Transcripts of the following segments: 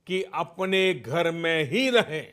कि अपने घर में ही रहें।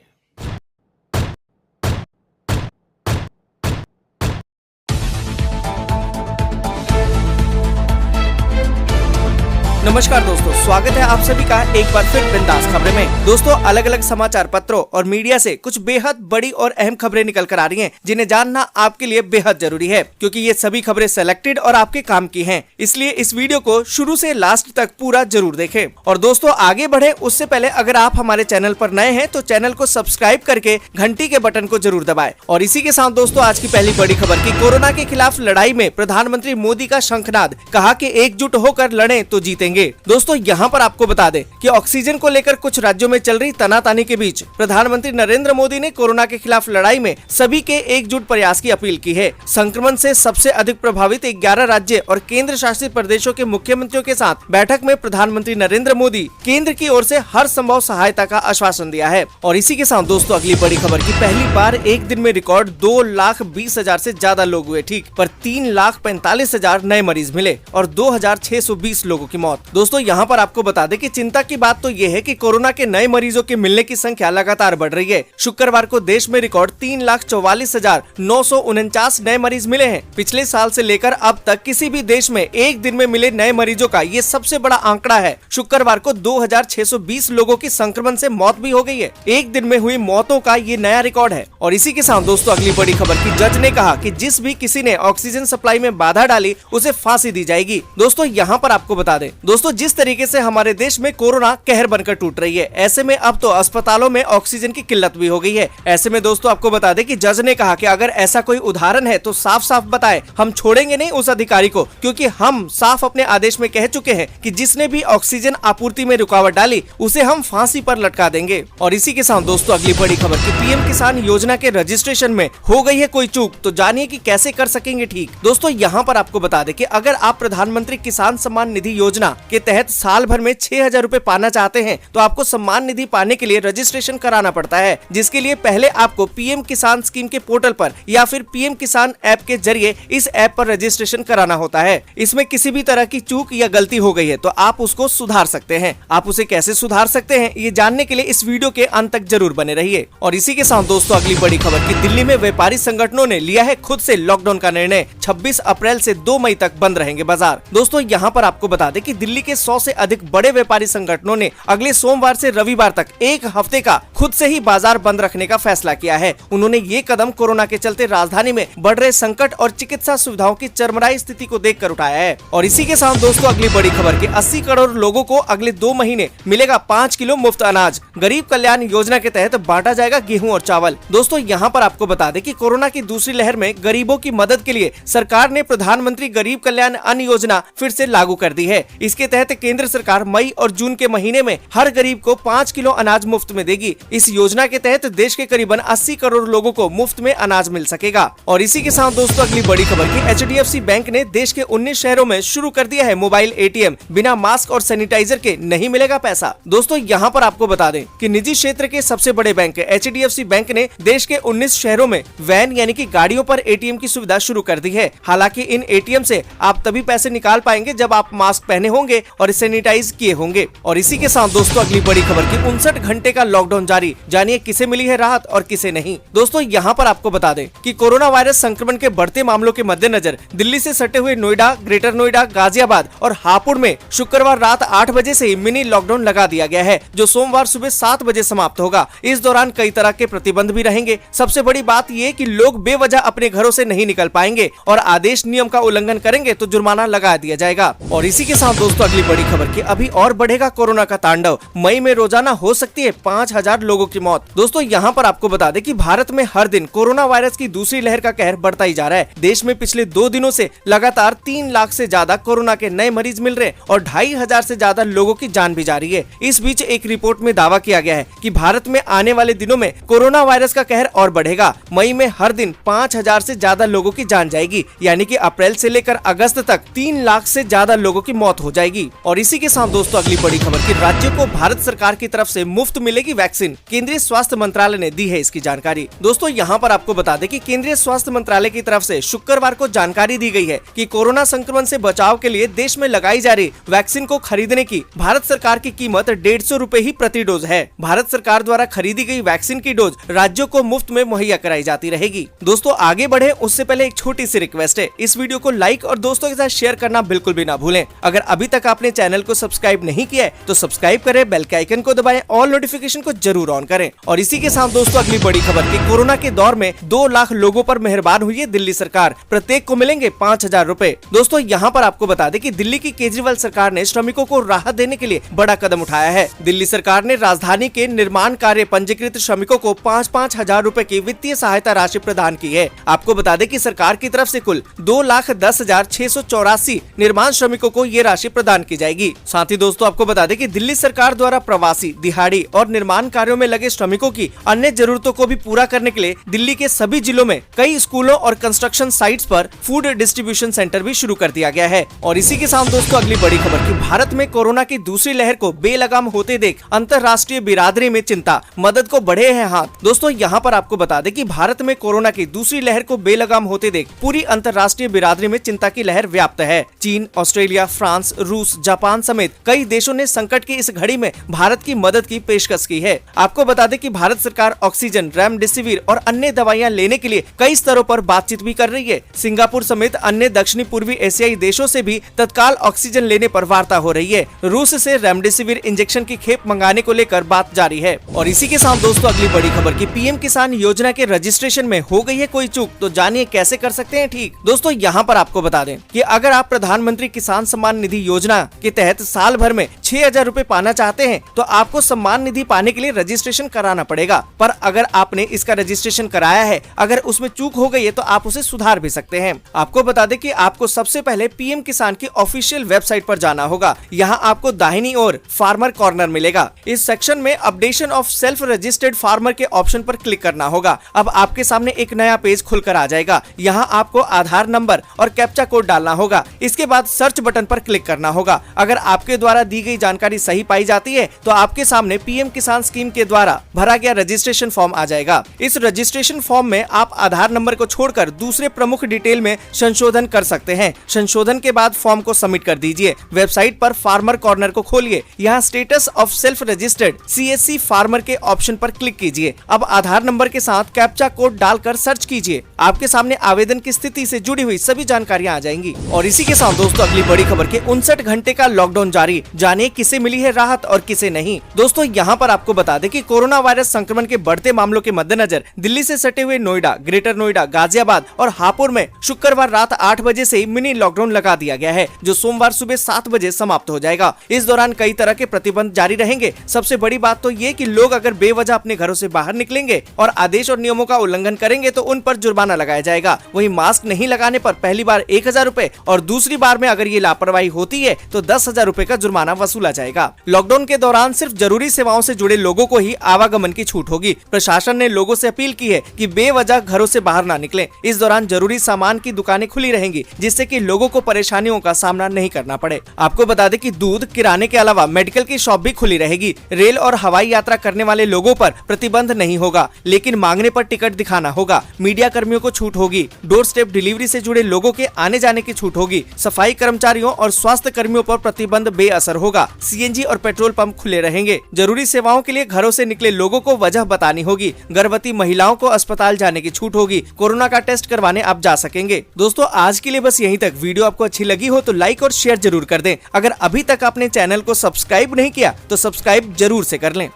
नमस्कार दोस्तों, स्वागत है आप सभी का एक बार फिर बिंदास खबरें में। दोस्तों, अलग अलग समाचार पत्रों और मीडिया से कुछ बेहद बड़ी और अहम खबरें निकल कर आ रही हैं, जिन्हें जानना आपके लिए बेहद जरूरी है, क्योंकि ये सभी खबरें सेलेक्टेड और आपके काम की हैं। इसलिए इस वीडियो को शुरू से लास्ट तक पूरा जरूर देखें। और दोस्तों, आगे बढ़े उससे पहले अगर आप हमारे चैनल पर नए हैं तो चैनल को सब्सक्राइब करके घंटी के बटन को जरूर दबाएं। और इसी के साथ दोस्तों, आज की पहली बड़ी खबर की कोरोना के खिलाफ लड़ाई में प्रधानमंत्री मोदी का शंखनाद, कहा कि एकजुट होकर लड़ें तो जीतेंगे। दोस्तों, यहाँ पर आपको बता दें कि ऑक्सीजन को लेकर कुछ राज्यों में चल रही तनातनी के बीच प्रधानमंत्री नरेंद्र मोदी ने कोरोना के खिलाफ लड़ाई में सभी के एकजुट प्रयास की अपील की है। संक्रमण से सबसे अधिक प्रभावित 11 राज्य और केंद्र शासित प्रदेशों के मुख्यमंत्रियों के साथ बैठक में प्रधानमंत्री नरेंद्र मोदी केंद्र की ओर से हर संभव सहायता का आश्वासन दिया है। और इसी के साथ दोस्तों, अगली बड़ी खबर की पहली बार एक दिन में रिकॉर्ड 2,20,000 से ज्यादा लोग हुए ठीक, पर 3,45,000 नए मरीज मिले और 2,620 लोगों की मौत। दोस्तों, यहाँ पर आपको बता दें कि चिंता की बात तो ये है कि कोरोना के नए मरीजों के मिलने की संख्या लगातार बढ़ रही है। शुक्रवार को देश में रिकॉर्ड 3,44,949 नए मरीज मिले हैं। पिछले साल से लेकर अब तक किसी भी देश में एक दिन में मिले नए मरीजों का ये सबसे बड़ा आंकड़ा है। शुक्रवार को 2,620 लोगों की संक्रमण से मौत भी हो गई है। एक दिन में हुई मौतों का ये नया रिकॉर्ड है। और इसी के साथ दोस्तों, अगली बड़ी खबर की जज ने कहा कि जिस भी किसी ने ऑक्सीजन सप्लाई में बाधा डाली उसे फांसी दी जाएगी। दोस्तों, यहाँ पर आपको बता दें दोस्तों, जिस तरीके से हमारे देश में कोरोना कहर बनकर टूट रही है, ऐसे में अब तो अस्पतालों में ऑक्सीजन की किल्लत भी हो गई है। ऐसे में दोस्तों, आपको बता दें कि जज ने कहा कि अगर ऐसा कोई उदाहरण है तो साफ साफ बताए, हम छोड़ेंगे नहीं उस अधिकारी को, क्योंकि हम साफ अपने आदेश में कह चुके हैं कि जिसने भी ऑक्सीजन आपूर्ति में रुकावट डाली उसे हम फांसी पर लटका देंगे। और इसी के साथ दोस्तों, अगली बड़ी खबर की पीएम किसान योजना के रजिस्ट्रेशन में हो गई है कोई चूक, तो जानिए कि कैसे कर सकेंगे ठीक। दोस्तों, यहाँ पर आपको बता दें कि अगर आप प्रधानमंत्री किसान सम्मान निधि योजना के तहत साल भर में 6,000 रूपए पाना चाहते हैं तो आपको सम्मान निधि पाने के लिए रजिस्ट्रेशन कराना पड़ता है, जिसके लिए पहले आपको पीएम किसान स्कीम के पोर्टल पर या फिर पीएम किसान ऐप के जरिए इस ऐप पर रजिस्ट्रेशन कराना होता है। इसमें किसी भी तरह की चूक या गलती हो गई है तो आप उसको सुधार सकते हैं। आप उसे कैसे सुधार सकते हैं, ये जानने के लिए इस वीडियो के अंत तक जरूर बने रहिए। और इसी के साथ दोस्तों, अगली बड़ी खबर की दिल्ली में व्यापारी संगठनों ने लिया है खुद से लॉकडाउन का निर्णय। 26 अप्रैल से 2 मई तक बंद रहेंगे बाजार। दोस्तों, यहाँ पर आपको बता दें कि दिल्ली के 100 से अधिक बड़े व्यापारी संगठनों ने अगले सोमवार से रविवार तक एक हफ्ते का खुद से ही बाजार बंद रखने का फैसला किया है। उन्होंने ये कदम कोरोना के चलते राजधानी में बढ़ रहे संकट और चिकित्सा सुविधाओं की चरमराई स्थिति को देखकर उठाया है। और इसी के साथ दोस्तों, अगली बड़ी खबर की 80 करोड़ लोगों को अगले 2 महीने मिलेगा 5 किलो मुफ्त अनाज। गरीब कल्याण योजना के तहत बांटा जाएगा गेहूं और चावल। दोस्तों, यहाँ पर आपको बता दें कि कोरोना की दूसरी लहर में गरीबों की मदद के लिए सरकार ने प्रधानमंत्री गरीब कल्याण अन्न योजना फिर से लागू कर दी है। इसके तहत केंद्र सरकार मई और जून के महीने में हर गरीब को 5 किलो अनाज मुफ्त में देगी। इस योजना के तहत देश के करीबन 80 करोड़ लोगों को मुफ्त में अनाज मिल सकेगा। और इसी के साथ दोस्तों, अगली बड़ी खबर की HDFC बैंक ने देश के 19 शहरों में शुरू कर दिया है मोबाइल ATM। बिना मास्क और सैनिटाइजर के नहीं मिलेगा पैसा। दोस्तों, यहाँ पर आपको बता दें कि निजी क्षेत्र के सबसे बड़े बैंक HDFC बैंक ने देश के 19 शहरों में वैन यानी कि गाड़ियों पर ATM की सुविधा शुरू कर दी है। हालांकि इन ATM से आप तभी पैसे निकाल पाएंगे जब आप मास्क पहने होंगे और सैनिटाइज किए होंगे। और इसी के साथ दोस्तों, अगली बड़ी खबर की 59 घंटे का लॉकडाउन जारी, जानिए किसे मिली है राहत और किसे नहीं। दोस्तों, यहाँ पर आपको बता दें कि कोरोना वायरस संक्रमण के बढ़ते मामलों के मद्देनजर दिल्ली से सटे हुए नोएडा, ग्रेटर नोएडा, गाजियाबाद और हापुड़ में शुक्रवार रात 8 बजे से ही मिनी लॉकडाउन लगा दिया गया है, जो सोमवार सुबह 7 बजे समाप्त होगा। इस दौरान कई तरह के प्रतिबंध भी रहेंगे। सबसे बड़ी बात ये कि लोग बेवजह अपने घरों से नहीं निकल पाएंगे और आदेश नियम का उल्लंघन करेंगे तो जुर्माना लगा दिया जाएगा। और इसी के साथ दोस्तों, अगली बड़ी खबर की अभी और बढ़ेगा कोरोना का तांडव। मई में रोजाना हो सकती है 5,000 लोगों की मौत। दोस्तों, यहाँ पर आपको बता दें कि भारत में हर दिन कोरोना वायरस की दूसरी लहर का कहर बढ़ता ही जा रहा है। देश में पिछले 2 दिनों से लगातार 3 लाख से ज्यादा कोरोना के नए मरीज मिल रहे और 2,500 से ज्यादा लोगों की जान भी जा रही है। इस बीच एक रिपोर्ट में दावा किया गया है कि भारत में आने वाले दिनों में कोरोना वायरस का कहर और बढ़ेगा। मई में हर दिन 5,000 से ज्यादा लोगों की जान जाएगी, यानी कि अप्रैल से लेकर अगस्त तक 3 लाख से ज्यादा लोगों की मौत हो जाएगी। जाएगी। और इसी के साथ दोस्तों अगली बड़ी खबर कि राज्यों को भारत सरकार की तरफ से मुफ्त मिलेगी वैक्सीन। केंद्रीय स्वास्थ्य मंत्रालय ने दी है इसकी जानकारी। दोस्तों यहाँ पर आपको बता दें कि केंद्रीय स्वास्थ्य मंत्रालय की तरफ से शुक्रवार को जानकारी दी गई है कि कोरोना संक्रमण से बचाव के लिए देश में लगाई जा रही वैक्सीन को खरीदने की भारत सरकार की कीमत 150 रूपए ही प्रति डोज है। भारत सरकार द्वारा खरीदी गई वैक्सीन की डोज राज्यों को मुफ्त में मुहैया कराई जाती रहेगी। दोस्तों आगे बढ़े उससे पहले एक छोटी सी रिक्वेस्ट है, इस वीडियो को लाइक और दोस्तों के साथ शेयर करना बिल्कुल भी ना भूलें। अगर अभी तक आपने चैनल को सब्सक्राइब नहीं किया है तो सब्सक्राइब करें, बेल के आइकन को दबाएं, ऑल नोटिफिकेशन को जरूर ऑन करें। और इसी के साथ दोस्तों अगली बड़ी खबर कि कोरोना के दौर में 2 लाख लोगों पर मेहरबान हुई है दिल्ली सरकार, प्रत्येक को मिलेंगे 5,000 रूपए। दोस्तों यहाँ पर आपको बता दें कि दिल्ली की केजरीवाल सरकार ने श्रमिकों को राहत देने के लिए बड़ा कदम उठाया है। दिल्ली सरकार ने राजधानी के निर्माण कार्य पंजीकृत श्रमिकों को 5-5 हजार रूपए की वित्तीय सहायता राशि प्रदान की है। आपको बता दें कि सरकार की तरफ से कुल 2,10,684 निर्माण श्रमिकों को ये राशि प्रदान की जाएगी। साथ ही दोस्तों आपको बता दें कि दिल्ली सरकार द्वारा प्रवासी, दिहाड़ी और निर्माण कार्यों में लगे श्रमिकों की अन्य जरूरतों को भी पूरा करने के लिए दिल्ली के सभी जिलों में कई स्कूलों और कंस्ट्रक्शन साइट्स पर फूड डिस्ट्रीब्यूशन सेंटर भी शुरू कर दिया गया है। और इसी के साथ दोस्तों अगली बड़ी खबर कि भारत में कोरोना की दूसरी लहर को बेलगाम होते देख अंतर्राष्ट्रीय बिरादरी में चिंता, मदद को बढ़े हैं हाथ। दोस्तों यहाँ पर आपको बता दें कि भारत में कोरोना की दूसरी लहर को बेलगाम होते देख पूरी अंतर्राष्ट्रीय बिरादरी में चिंता की लहर व्याप्त है। चीन, ऑस्ट्रेलिया, फ्रांस, रूस, जापान समेत कई देशों ने संकट की इस घड़ी में भारत की मदद की पेशकश की है। आपको बता दें कि भारत सरकार ऑक्सीजन, रेमडेसिविर और अन्य दवाइयां लेने के लिए कई स्तरों पर बातचीत भी कर रही है। सिंगापुर समेत अन्य दक्षिणी पूर्वी एशियाई देशों से भी तत्काल ऑक्सीजन लेने पर वार्ता हो रही है। रूस से रेमडेसिविर इंजेक्शन की खेप मंगाने को लेकर बात जारी है। और इसी के साथ दोस्तों अगली बड़ी खबर कि पीएम किसान योजना के रजिस्ट्रेशन में हो गई है कोई चूक, तो जानिए कैसे कर सकते हैं ठीक। दोस्तों यहाँ पर आपको बता दें कि अगर आप प्रधानमंत्री किसान सम्मान निधि योजना के तहत साल भर में 6,000 रूपए पाना चाहते हैं तो आपको सम्मान निधि पाने के लिए रजिस्ट्रेशन कराना पड़ेगा। पर अगर आपने इसका रजिस्ट्रेशन कराया है, अगर उसमें चूक हो गई है तो आप उसे सुधार भी सकते हैं। आपको बता दें कि आपको सबसे पहले पीएम किसान की ऑफिशियल वेबसाइट पर जाना होगा। यहाँ आपको दाहिनी ओर फार्मर कॉर्नर मिलेगा। इस सेक्शन में updation of self registered farmer के ऑप्शन पर क्लिक करना होगा। अब आपके सामने एक नया पेज खुलकर आ जाएगा। यहाँ आपको आधार नंबर और कैप्चा कोड डालना होगा। इसके बाद सर्च बटन पर क्लिक करना होगा। अगर आपके द्वारा दी गई जानकारी सही पाई जाती है तो आपके सामने पीएम किसान स्कीम के द्वारा भरा गया रजिस्ट्रेशन फॉर्म आ जाएगा। इस रजिस्ट्रेशन फॉर्म में आप आधार नंबर को छोड़कर दूसरे प्रमुख डिटेल में संशोधन कर सकते हैं। संशोधन के बाद फॉर्म को सबमिट कर दीजिए। वेबसाइट पर फार्मर कॉर्नर को खोलिए। यहाँ status of self registered CSC farmer के ऑप्शन पर क्लिक कीजिए। अब आधार नंबर के साथ कैप्चा कोड डालकर सर्च कीजिए। आपके सामने आवेदन की स्थिति से जुड़ी हुई सभी जानकारियां आ जाएंगी। और इसी के साथ दोस्तों अगली बड़ी खबर के 59 घंटे का लॉकडाउन जारी, जानिए किसे मिली है राहत और किसे नहीं। दोस्तों यहाँ पर आपको बता दें कि कोरोना वायरस संक्रमण के बढ़ते मामलों के मद्देनजर दिल्ली से सटे हुए नोएडा, ग्रेटर नोएडा, गाजियाबाद और हापुड़ में शुक्रवार रात 8 बजे से मिनी लॉकडाउन लगा दिया गया है, जो सोमवार सुबह 7 बजे समाप्त हो जाएगा। इस दौरान कई तरह के प्रतिबंध जारी रहेंगे। सबसे बड़ी बात तो ये कि लोग अगर बेवजह अपने घरों से बाहर निकलेंगे और आदेश और नियमों का उल्लंघन करेंगे तो उन पर जुर्माना लगाया जाएगा। वहीं मास्क नहीं लगाने पर पहली बार 1,000 रूपए और दूसरी बार में अगर ये लापरवाही होती है तो 10,000 रूपए का जुर्माना वसूला जाएगा। लॉकडाउन के दौरान सिर्फ जरूरी सेवाओं से जुड़े लोगों को ही आवागमन की छूट होगी। प्रशासन ने लोगों से अपील की है कि बेवजह घरों से बाहर ना निकलें। इस दौरान जरूरी सामान की दुकानें खुली रहेंगी, जिससे कि लोगों को परेशानियों का सामना नहीं करना पड़े। आपको बता दें कि दूध, किराने के अलावा मेडिकल की शॉप भी खुली रहेगी। रेल और हवाई यात्रा करने वाले लोगों पर प्रतिबंध नहीं होगा, लेकिन मांगने पर टिकट दिखाना होगा। मीडिया कर्मियों को छूट होगी। डोर स्टेप डिलीवरी से जुड़े लोगों के आने जाने की छूट होगी। सफाई कर्मचारियों और स्वास्थ्य कर्मियों पर प्रतिबंध बेअसर होगा। CNG और पेट्रोल पंप खुले रहेंगे। जरूरी सेवाओं के लिए घरों से निकले लोगों को वजह बतानी होगी। गर्भवती महिलाओं को अस्पताल जाने की छूट होगी। कोरोना का टेस्ट करवाने आप जा सकेंगे। दोस्तों आज के लिए बस यहीं तक। वीडियो आपको अच्छी लगी हो तो लाइक और शेयर जरूर कर दें। अगर अभी तक आपने चैनल को सब्सक्राइब नहीं किया तो सब्सक्राइब जरूर से कर लें।